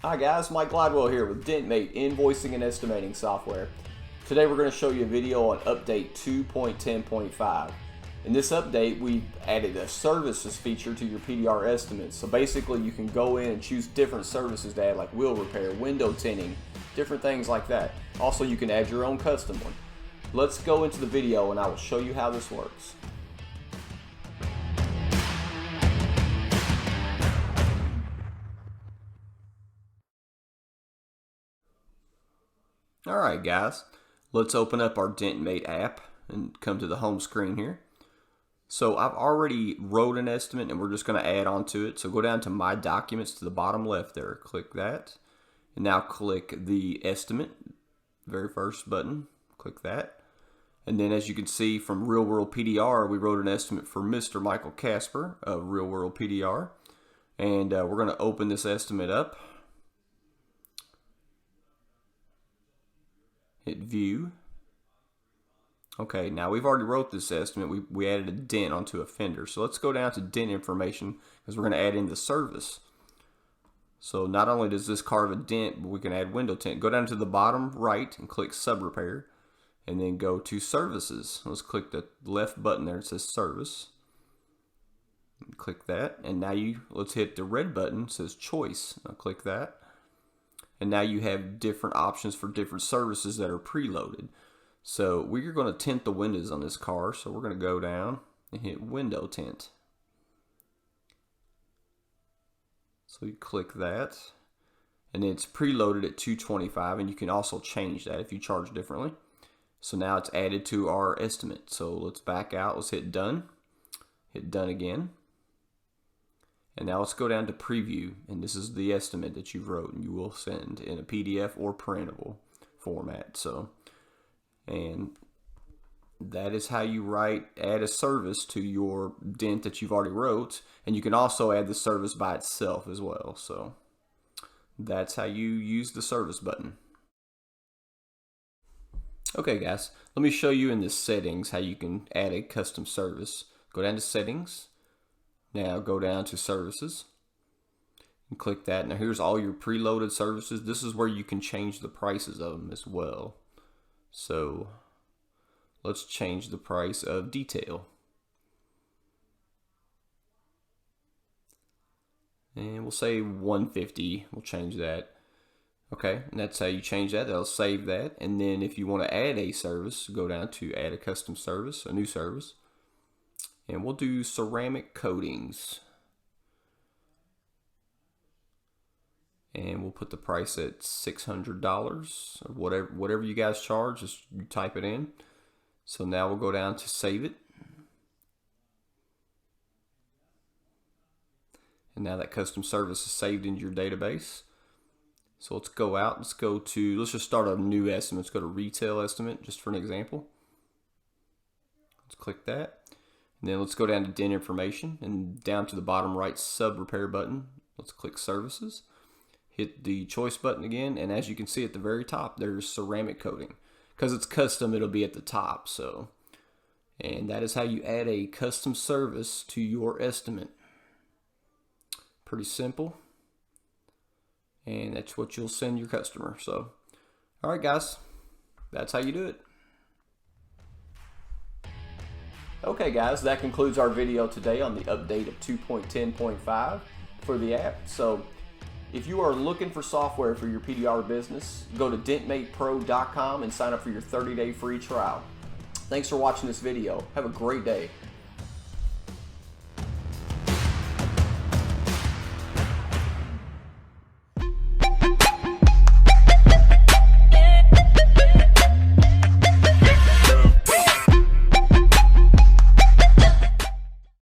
Hi guys, Mike Gladwell here with Dentmate Invoicing and Estimating Software. Today we're going to show you a video on update 2.10.5. In this update we've added a services feature to your PDR estimates. So basically you can go in and choose different services to add, like wheel repair, window tinting, different things like that. Also you can add your own custom one. Let's go into the video and I will show you how this works. Alright guys, let's open up our Dentmate app and come to the home screen here. So I've already wrote an estimate and we're just going to add on to it. So go down to My Documents to the bottom left there, click that. And now click the estimate, very first button, click that. And then as you can see from Real World PDR, we wrote an estimate for Mr. Michael Casper of Real World PDR. And we're going to open this estimate up. Hit view. Okay, now we've already wrote this estimate. We added a dent onto a fender. So let's go down to dent information because we're going to add in the service. So not only does this carve a dent, but we can add window tint. Go down to the bottom right and click sub repair and then go to services. Let's click the left button there. It says service. Click that and now let's hit the red button. It says choice. I'll click that. And now you have different options for different services that are preloaded. So we're going to tint the windows on this car. So we're going to go down and hit window tint. So you click that. And it's preloaded at $225. And you can also change that if you charge differently. So now it's added to our estimate. So let's back out. Let's hit done. Hit done again. And now let's go down to preview, and this is the estimate that you've wrote, and you will send in a PDF or printable format. So, and that is how you add a service to your dent that you've already wrote, and you can also add the service by itself as well. So that's how you use the service button. Okay guys, let me show you in the settings how you can add a custom service. Go down to settings. Now go down to services and click that. Now here's all your preloaded services. This is where you can change the prices of them as well. So let's change the price of detail. And we'll say $150. We'll change that. Okay, and that's how you change that. That'll save that. And then if you want to add a service, go down to add a custom service, a new service. And we'll do ceramic coatings. And we'll put the price at $600 or whatever you guys charge, just you type it in. So now we'll go down to save it. And now that custom service is saved into your database. So let's go out, let's just start a new estimate. Let's go to retail estimate, just for an example. Let's click that. And then let's go down to dent information and down to the bottom right sub repair button. Let's click services. Hit the choice button again, and as you can see at the very top, there's ceramic coating. Because it's custom, it'll be at the top. And that is how you add a custom service to your estimate. Pretty simple. And that's what you'll send your customer. So, all right, guys, that's how you do it. Okay guys, that concludes our video today on the update of 2.10.5 for the app. So if you are looking for software for your PDR business, go to dentmatepro.com and sign up for your 30-day free trial. Thanks for watching this video. Have a great day.